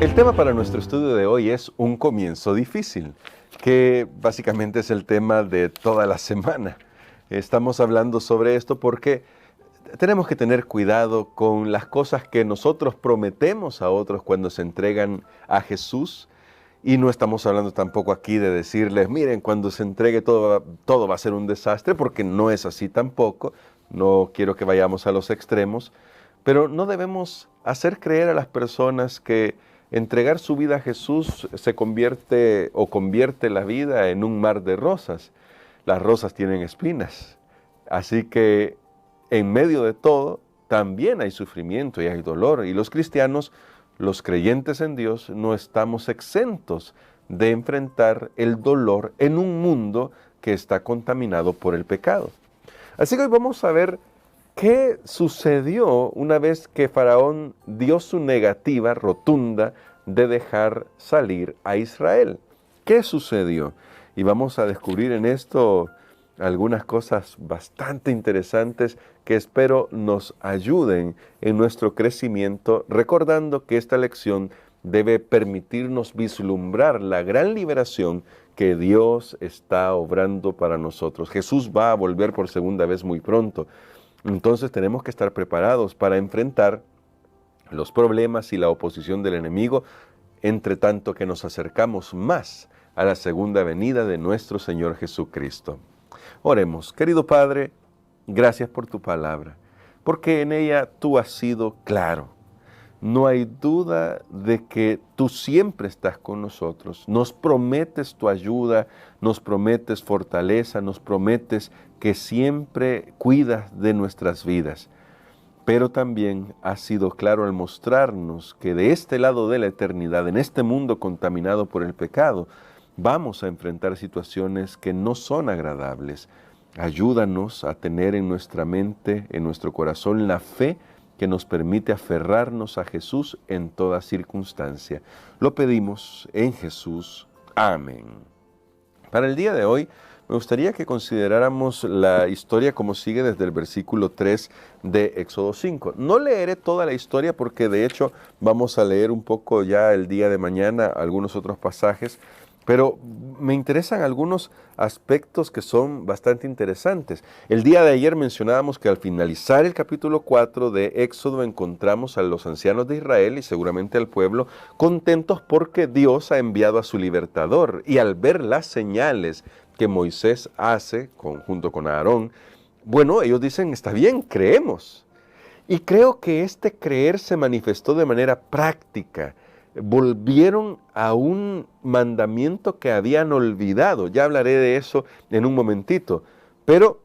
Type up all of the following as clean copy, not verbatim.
El tema para nuestro estudio de hoy es un comienzo difícil, que básicamente es el tema de toda la semana. Estamos hablando sobre esto porque tenemos que tener cuidado con las cosas que nosotros prometemos a otros cuando se entregan a Jesús. Y no estamos hablando tampoco aquí de decirles, miren, cuando se entregue todo va a ser un desastre, porque no es así tampoco. No quiero que vayamos a los extremos, pero no debemos hacer creer a las personas que entregar su vida a Jesús se convierte la vida en un mar de rosas. Las rosas tienen espinas, así que en medio de todo también hay sufrimiento y hay dolor. Y los cristianos, los creyentes en Dios, no estamos exentos de enfrentar el dolor en un mundo que está contaminado por el pecado. Así que hoy vamos a ver qué sucedió una vez que Faraón dio su negativa rotunda de dejar salir a Israel. ¿Qué sucedió? Y vamos a descubrir en esto algunas cosas bastante interesantes que espero nos ayuden en nuestro crecimiento, recordando que esta lección debe permitirnos vislumbrar la gran liberación que Dios está obrando para nosotros. Jesús va a volver por segunda vez muy pronto. Entonces tenemos que estar preparados para enfrentar los problemas y la oposición del enemigo, entre tanto que nos acercamos más a la segunda venida de nuestro Señor Jesucristo. Oremos. Querido Padre, gracias por tu palabra, porque en ella tú has sido claro. No hay duda de que tú siempre estás con nosotros. Nos prometes tu ayuda, nos prometes fortaleza, nos prometes que siempre cuidas de nuestras vidas. Pero también has sido claro al mostrarnos que de este lado de la eternidad, en este mundo contaminado por el pecado, vamos a enfrentar situaciones que no son agradables. Ayúdanos a tener en nuestra mente, en nuestro corazón, la fe que nos permite aferrarnos a Jesús en toda circunstancia. Lo pedimos en Jesús. Amén. Para el día de hoy, me gustaría que consideráramos la historia como sigue desde el versículo 3 de Éxodo 5. No leeré toda la historia porque de hecho vamos a leer un poco ya el día de mañana algunos otros pasajes, pero me interesan algunos aspectos que son bastante interesantes. El día de ayer mencionábamos que al finalizar el capítulo 4 de Éxodo encontramos a los ancianos de Israel y seguramente al pueblo contentos porque Dios ha enviado a su libertador, y al ver las señales que Moisés hace junto con Aarón, bueno, ellos dicen, está bien, creemos. Y creo que este creer se manifestó de manera práctica. Volvieron a un mandamiento que habían olvidado. Ya hablaré de eso en un momentito. Pero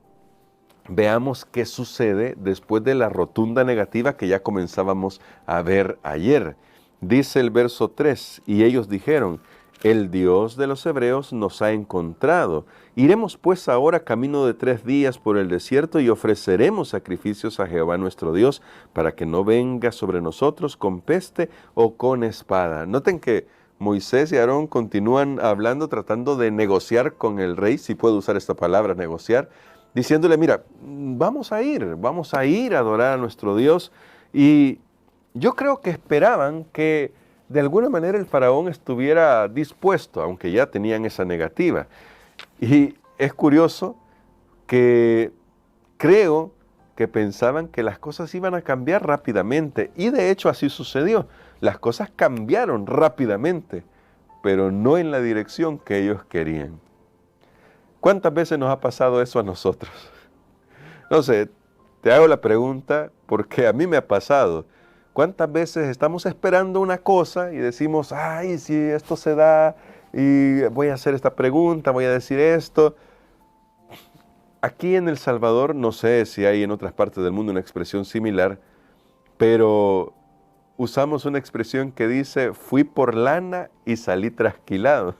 veamos qué sucede después de la rotunda negativa que ya comenzábamos a ver ayer. Dice el verso 3, y ellos dijeron, el Dios de los hebreos nos ha encontrado. Iremos pues ahora camino de 3 días por el desierto y ofreceremos sacrificios a Jehová nuestro Dios para que no venga sobre nosotros con peste o con espada. Noten que Moisés y Aarón continúan hablando, tratando de negociar con el rey, si puedo usar esta palabra, negociar, diciéndole, mira, vamos a ir a adorar a nuestro Dios. Y yo creo que esperaban que de alguna manera el faraón estuviera dispuesto, aunque ya tenían esa negativa. Y es curioso que creo que pensaban que las cosas iban a cambiar rápidamente, y de hecho así sucedió. Las cosas cambiaron rápidamente, pero no en la dirección que ellos querían. ¿Cuántas veces nos ha pasado eso a nosotros? No sé, te hago la pregunta porque a mí me ha pasado. ¿Cuántas veces estamos esperando una cosa y decimos, ay, si esto se da, y voy a hacer esta pregunta, voy a decir esto? Aquí en El Salvador, no sé si hay en otras partes del mundo una expresión similar, pero usamos una expresión que dice, fui por lana y salí trasquilado.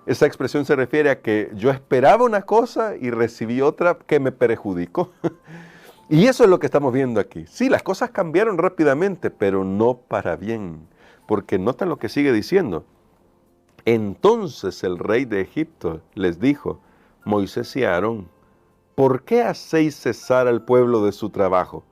Esa expresión se refiere a que yo esperaba una cosa y recibí otra que me perjudicó. Y eso es lo que estamos viendo aquí. Sí, las cosas cambiaron rápidamente, pero no para bien. Porque nota lo que sigue diciendo. Entonces el rey de Egipto les dijo, Moisés y Aarón, ¿por qué hacéis cesar al pueblo de su trabajo?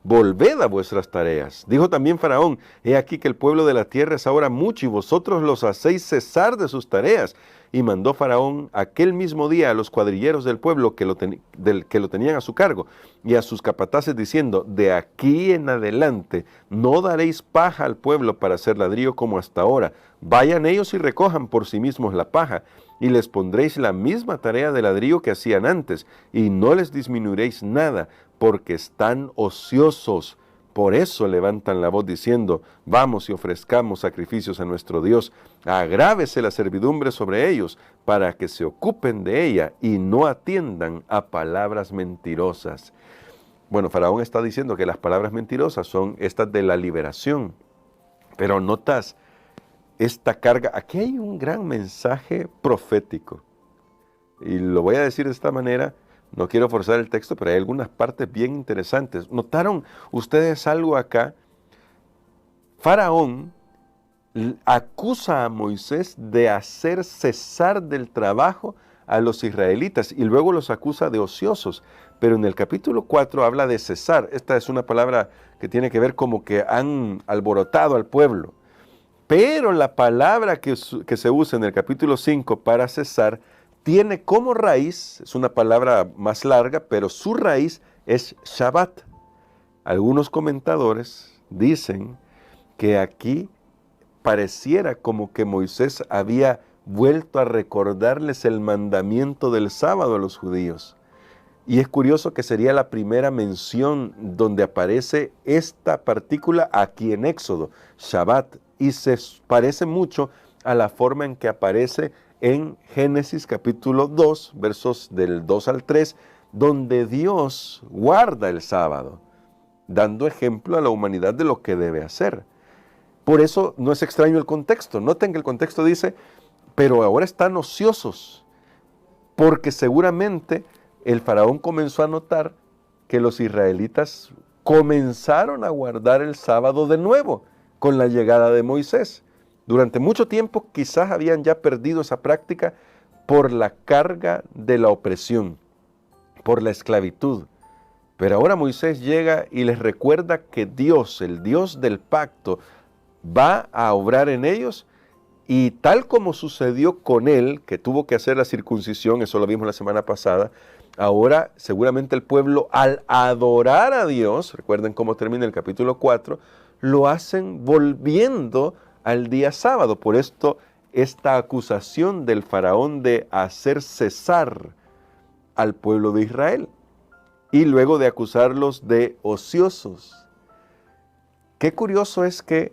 volved a vuestras tareas. Dijo también Faraón, he aquí que el pueblo de la tierra es ahora mucho y vosotros los hacéis cesar de sus tareas. Y mandó Faraón aquel mismo día a los cuadrilleros del pueblo que lo tenían a su cargo y a sus capataces diciendo, de aquí en adelante no daréis paja al pueblo para hacer ladrillo como hasta ahora. Vayan ellos y recojan por sí mismos la paja y les pondréis la misma tarea de ladrillo que hacían antes y no les disminuiréis nada porque están ociosos. Por eso levantan la voz diciendo, vamos y ofrezcamos sacrificios a nuestro Dios. Agrávese la servidumbre sobre ellos para que se ocupen de ella y no atiendan a palabras mentirosas. Bueno, Faraón está diciendo que las palabras mentirosas son estas de la liberación. Pero notas esta carga. Aquí hay un gran mensaje profético. Y lo voy a decir de esta manera. No quiero forzar el texto, pero hay algunas partes bien interesantes. ¿Notaron ustedes algo acá? Faraón acusa a Moisés de hacer cesar del trabajo a los israelitas y luego los acusa de ociosos. Pero en el capítulo 4 habla de cesar. Esta es una palabra que tiene que ver como que han alborotado al pueblo. Pero la palabra que se usa en el capítulo 5 para cesar tiene como raíz, es una palabra más larga, pero su raíz es Shabbat. Algunos comentadores dicen que aquí pareciera como que Moisés había vuelto a recordarles el mandamiento del sábado a los judíos. Y es curioso que sería la primera mención donde aparece esta partícula aquí en Éxodo, Shabbat, y se parece mucho a la forma en que aparece en Génesis capítulo 2, versos del 2 al 3, donde Dios guarda el sábado, dando ejemplo a la humanidad de lo que debe hacer. Por eso no es extraño el contexto. Noten que el contexto dice, pero ahora están ociosos, porque seguramente el faraón comenzó a notar que los israelitas comenzaron a guardar el sábado de nuevo con la llegada de Moisés. Durante mucho tiempo quizás habían ya perdido esa práctica por la carga de la opresión, por la esclavitud. Pero ahora Moisés llega y les recuerda que Dios, el Dios del pacto, va a obrar en ellos y tal como sucedió con él, que tuvo que hacer la circuncisión, eso lo vimos la semana pasada, ahora seguramente el pueblo al adorar a Dios, recuerden cómo termina el capítulo 4, lo hacen volviendo al día sábado. Por esto, esta acusación del faraón de hacer cesar al pueblo de Israel y luego de acusarlos de ociosos. Qué curioso es que,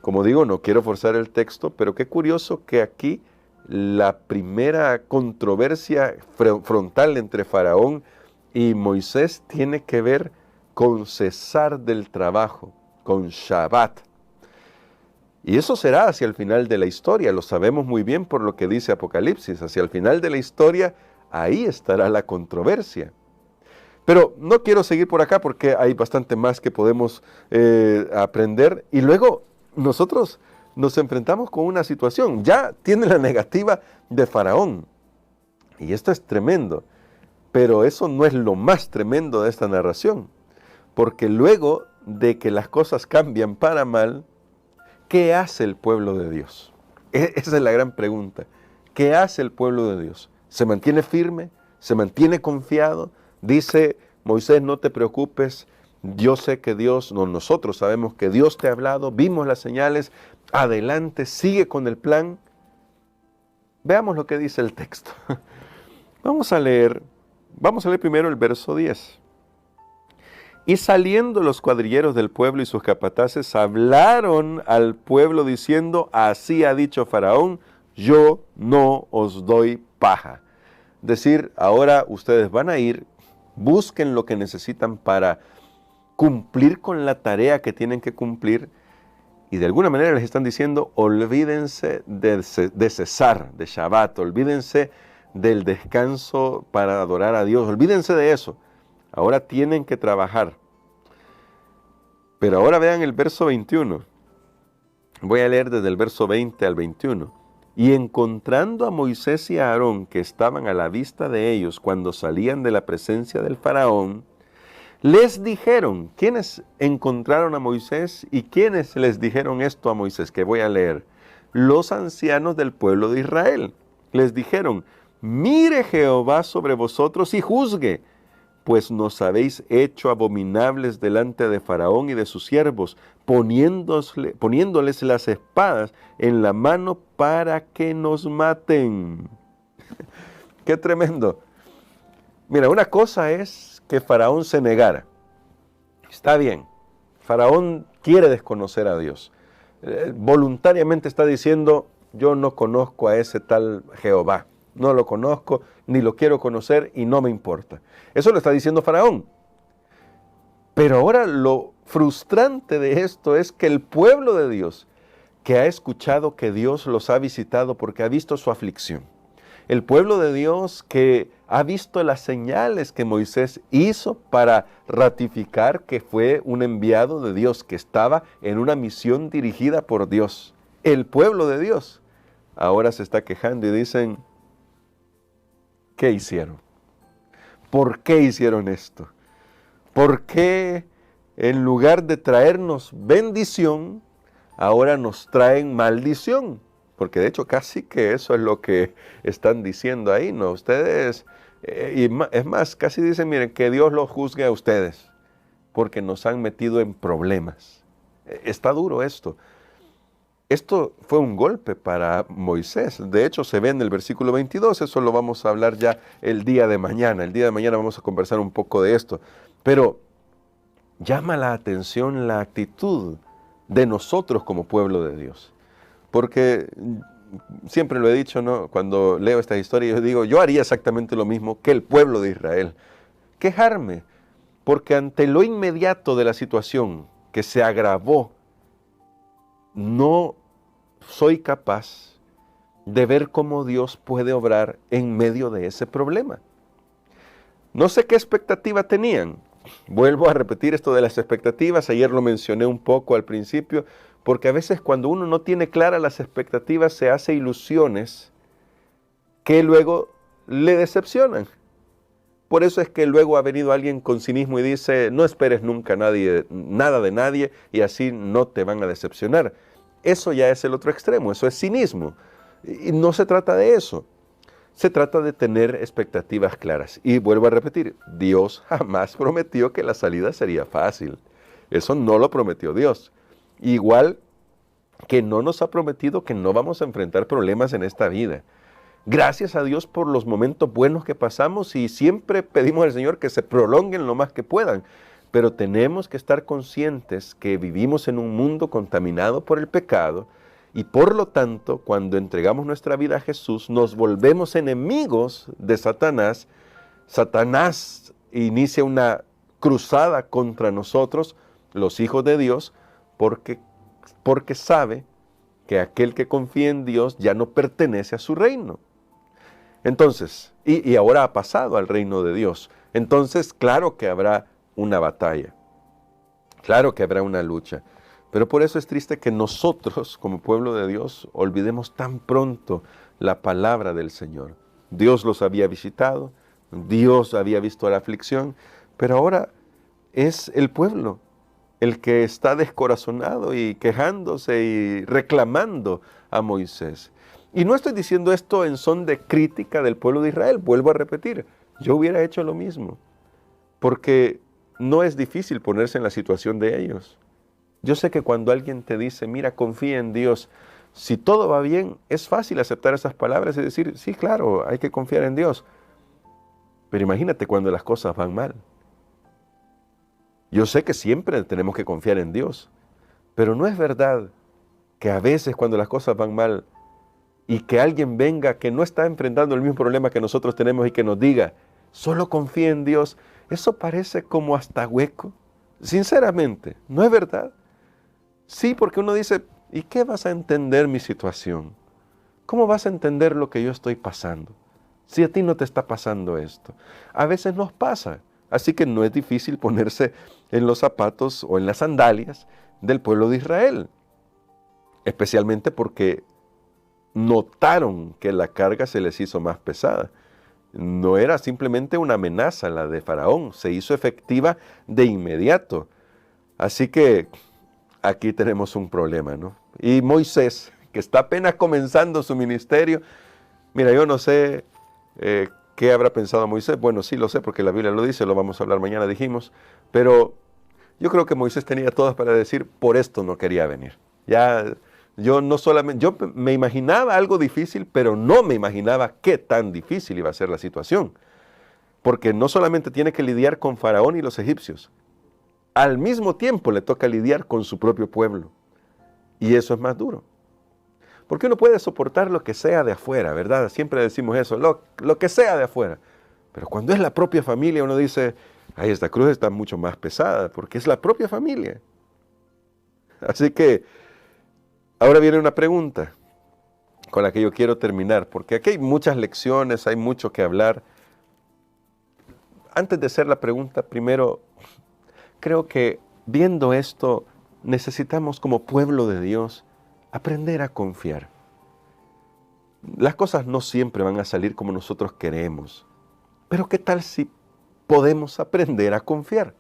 como digo, no quiero forzar el texto, pero qué curioso que aquí la primera controversia frontal entre Faraón y Moisés tiene que ver con cesar del trabajo, con Shabbat. Y eso será hacia el final de la historia, lo sabemos muy bien por lo que dice Apocalipsis. Hacia el final de la historia, ahí estará la controversia. Pero no quiero seguir por acá porque hay bastante más que podemos aprender. Y luego nosotros nos enfrentamos con una situación. Ya tiene la negativa de Faraón. Y esto es tremendo. Pero eso no es lo más tremendo de esta narración. Porque luego de que las cosas cambian para mal, ¿qué hace el pueblo de Dios? Esa es la gran pregunta. ¿Qué hace el pueblo de Dios? ¿Se mantiene firme? ¿Se mantiene confiado? Dice Moisés, no te preocupes, yo sé que Dios, nosotros sabemos que Dios te ha hablado, vimos las señales, adelante, sigue con el plan. Veamos lo que dice el texto. Vamos a leer primero el verso 10. Y saliendo los cuadrilleros del pueblo y sus capataces hablaron al pueblo diciendo, así ha dicho Faraón, yo no os doy paja. Decir, ahora ustedes van a ir, busquen lo que necesitan para cumplir con la tarea que tienen que cumplir y de alguna manera les están diciendo, olvídense de cesar, de Shabbat, olvídense del descanso para adorar a Dios, olvídense de eso. Ahora tienen que trabajar. Pero ahora vean el verso 21. Voy a leer desde el verso 20 al 21. Y encontrando a Moisés y a Aarón que estaban a la vista de ellos cuando salían de la presencia del faraón, Les dijeron, ¿quiénes encontraron a Moisés y quiénes les dijeron esto a Moisés? Que voy a leer. Los ancianos del pueblo de Israel. Les dijeron, mire Jehová sobre vosotros y juzgue, pues nos habéis hecho abominables delante de Faraón y de sus siervos, poniéndoles las espadas en la mano para que nos maten. ¡Qué tremendo! Mira, una cosa es que Faraón se negara. Está bien, Faraón quiere desconocer a Dios. Voluntariamente está diciendo, yo no conozco a ese tal Jehová. No lo conozco, ni lo quiero conocer y no me importa. Eso lo está diciendo Faraón. Pero ahora lo frustrante de esto es que el pueblo de Dios, que ha escuchado que Dios los ha visitado porque ha visto su aflicción, el pueblo de Dios que ha visto las señales que Moisés hizo para ratificar que fue un enviado de Dios, que estaba en una misión dirigida por Dios, el pueblo de Dios, ahora se está quejando y dicen, ¿qué hicieron? ¿Por qué hicieron esto? ¿Por qué en lugar de traernos bendición, ahora nos traen maldición? Porque de hecho casi que eso es lo que están diciendo ahí, ¿no? Ustedes, es más, casi dicen, miren, que Dios los juzgue a ustedes, porque nos han metido en problemas. Está duro esto. Esto fue un golpe para Moisés. De hecho, se ve en el versículo 22, eso lo vamos a hablar ya el día de mañana. El día de mañana vamos a conversar un poco de esto. Pero llama la atención la actitud de nosotros como pueblo de Dios. Porque siempre lo he dicho, ¿no? Cuando leo esta historia, yo digo, yo haría exactamente lo mismo que el pueblo de Israel. Quejarme, porque ante lo inmediato de la situación que se agravó, no soy capaz de ver cómo Dios puede obrar en medio de ese problema. No sé qué expectativa tenían. Vuelvo a repetir esto de las expectativas. Ayer lo mencioné un poco al principio, porque a veces cuando uno no tiene claras las expectativas se hace ilusiones que luego le decepcionan. Por eso es que luego ha venido alguien con cinismo y dice, no esperes nunca nada de nadie y así no te van a decepcionar. Eso ya es el otro extremo, eso es cinismo. Y no se trata de eso. Se trata de tener expectativas claras. Y vuelvo a repetir, Dios jamás prometió que la salida sería fácil. Eso no lo prometió Dios. Igual que no nos ha prometido que no vamos a enfrentar problemas en esta vida. Gracias a Dios por los momentos buenos que pasamos y siempre pedimos al Señor que se prolonguen lo más que puedan. Pero tenemos que estar conscientes que vivimos en un mundo contaminado por el pecado y por lo tanto, cuando entregamos nuestra vida a Jesús, nos volvemos enemigos de Satanás. Satanás inicia una cruzada contra nosotros, los hijos de Dios, porque sabe que aquel que confía en Dios ya no pertenece a su reino. Entonces, y ahora ha pasado al reino de Dios. Entonces, claro que habrá una batalla. Claro que habrá una lucha. Pero por eso es triste que nosotros, como pueblo de Dios, olvidemos tan pronto la palabra del Señor. Dios los había visitado, Dios había visto la aflicción, pero ahora es el pueblo el que está descorazonado y quejándose y reclamando a Moisés. Y no estoy diciendo esto en son de crítica del pueblo de Israel, vuelvo a repetir, yo hubiera hecho lo mismo, porque no es difícil ponerse en la situación de ellos. Yo sé que cuando alguien te dice, mira, confía en Dios, si todo va bien, es fácil aceptar esas palabras y decir, sí, claro, hay que confiar en Dios. Pero imagínate cuando las cosas van mal. Yo sé que siempre tenemos que confiar en Dios, pero no es verdad que a veces cuando las cosas van mal y que alguien venga que no está enfrentando el mismo problema que nosotros tenemos y que nos diga, solo confía en Dios, eso parece como hasta hueco. Sinceramente, ¿no es verdad? Sí, porque uno dice, ¿y qué vas a entender mi situación? ¿Cómo vas a entender lo que yo estoy pasando? Si a ti no te está pasando esto. A veces nos pasa, así que no es difícil ponerse en los zapatos o en las sandalias del pueblo de Israel. Especialmente porque notaron que la carga se les hizo más pesada. No era simplemente una amenaza la de Faraón, se hizo efectiva de inmediato. Así que aquí tenemos un problema, ¿no? Y Moisés, que está apenas comenzando su ministerio, mira, yo no sé qué habrá pensado Moisés. Bueno, sí lo sé porque la Biblia lo dice, lo vamos a hablar mañana, dijimos. Pero yo creo que Moisés tenía todas para decir, por esto no quería venir. Ya, yo no solamente, yo me imaginaba algo difícil, pero no me imaginaba qué tan difícil iba a ser la situación. Porque no solamente tiene que lidiar con Faraón y los egipcios, al mismo tiempo le toca lidiar con su propio pueblo. Y eso es más duro. Porque uno puede soportar lo que sea de afuera, ¿verdad? Siempre decimos eso, lo que sea de afuera. Pero cuando es la propia familia, uno dice, ay, esta cruz está mucho más pesada, porque es la propia familia. Así que, ahora viene una pregunta con la que yo quiero terminar, porque aquí hay muchas lecciones, hay mucho que hablar. Antes de hacer la pregunta, primero, creo que viendo esto, necesitamos como pueblo de Dios aprender a confiar. Las cosas no siempre van a salir como nosotros queremos, pero ¿qué tal si podemos aprender a confiar?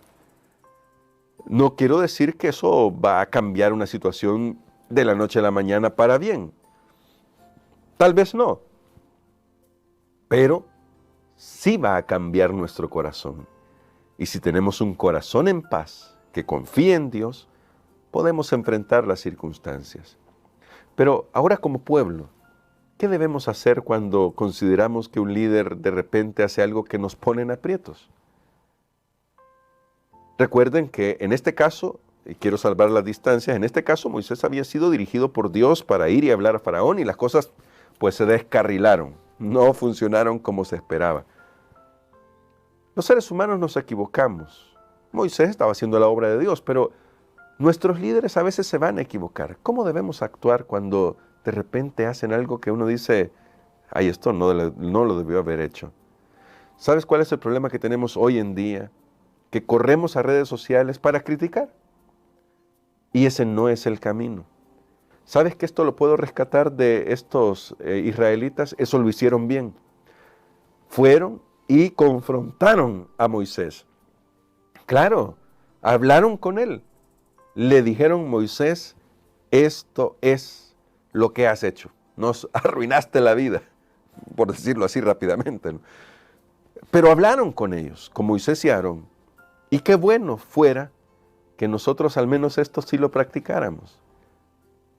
No quiero decir que eso va a cambiar una situación de la noche a la mañana para bien. Tal vez no, pero sí va a cambiar nuestro corazón. Y si tenemos un corazón en paz, que confía en Dios, podemos enfrentar las circunstancias. Pero ahora como pueblo, ¿qué debemos hacer cuando consideramos que un líder de repente hace algo que nos pone en aprietos? Recuerden que en este caso, y quiero salvar las distancias, en este caso Moisés había sido dirigido por Dios para ir y hablar a Faraón y las cosas pues se descarrilaron, no funcionaron como se esperaba. Los seres humanos nos equivocamos. Moisés estaba haciendo la obra de Dios, pero nuestros líderes a veces se van a equivocar. ¿Cómo debemos actuar cuando de repente hacen algo que uno dice, ay, esto no lo debió haber hecho? ¿Sabes cuál es el problema que tenemos hoy en día? Que corremos a redes sociales para criticar. Y ese no es el camino. ¿Sabes que esto lo puedo rescatar de estos israelitas? Eso lo hicieron bien. Fueron y confrontaron a Moisés. Claro, hablaron con él. Le dijeron, Moisés, esto es lo que has hecho. Nos arruinaste la vida, por decirlo así rápidamente, ¿no? Pero hablaron con ellos, con Moisés y Aarón. Y qué bueno fuera que nosotros al menos esto sí lo practicáramos.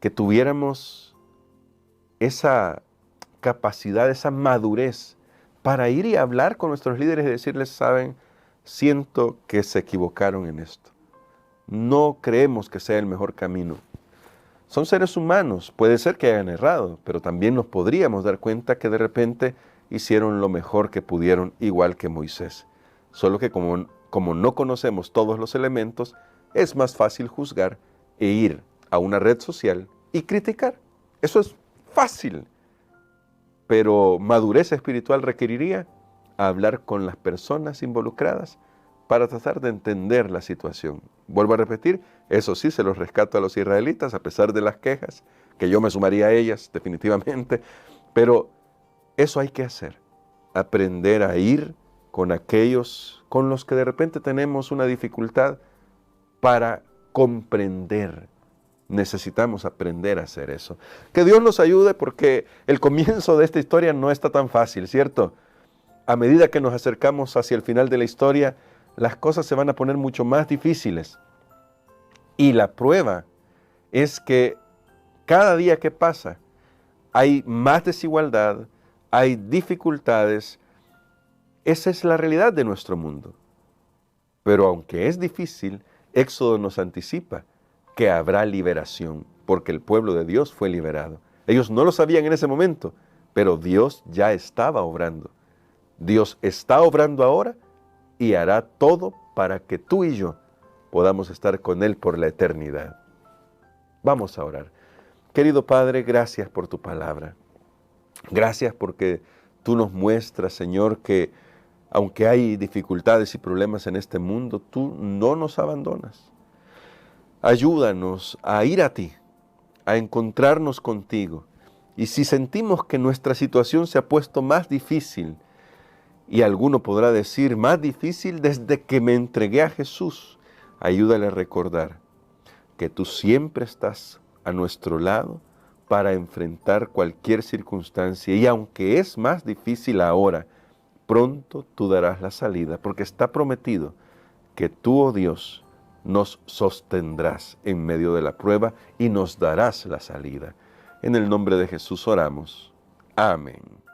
Que tuviéramos esa capacidad, esa madurez para ir y hablar con nuestros líderes y decirles, saben, siento que se equivocaron en esto. No creemos que sea el mejor camino. Son seres humanos, puede ser que hayan errado, pero también nos podríamos dar cuenta que de repente hicieron lo mejor que pudieron, igual que Moisés. Solo que como no conocemos todos los elementos, es más fácil juzgar e ir a una red social y criticar. Eso es fácil. Pero madurez espiritual requeriría hablar con las personas involucradas para tratar de entender la situación. Vuelvo a repetir, eso sí se los rescato a los israelitas a pesar de las quejas, que yo me sumaría a ellas definitivamente, pero eso hay que hacer, aprender a ir con aquellos con los que de repente tenemos una dificultad para comprender. Necesitamos aprender a hacer eso. Que Dios nos ayude porque el comienzo de esta historia no está tan fácil, ¿cierto? A medida que nos acercamos hacia el final de la historia, las cosas se van a poner mucho más difíciles. Y la prueba es que cada día que pasa hay más desigualdad, hay dificultades. Esa es la realidad de nuestro mundo. Pero aunque es difícil, Éxodo nos anticipa que habrá liberación, porque el pueblo de Dios fue liberado. Ellos no lo sabían en ese momento, pero Dios ya estaba obrando. Dios está obrando ahora y hará todo para que tú y yo podamos estar con Él por la eternidad. Vamos a orar. Querido Padre, gracias por tu palabra. Gracias porque tú nos muestras, Señor, que aunque hay dificultades y problemas en este mundo, tú no nos abandonas. Ayúdanos a ir a ti, a encontrarnos contigo. Y si sentimos que nuestra situación se ha puesto más difícil, Y alguno podrá decir, más difícil desde que me entregué a Jesús. Ayúdale a recordar que tú siempre estás a nuestro lado para enfrentar cualquier circunstancia. Y aunque es más difícil ahora, pronto tú darás la salida, porque está prometido que tú, oh Dios, nos sostendrás en medio de la prueba y nos darás la salida. En el nombre de Jesús oramos. Amén.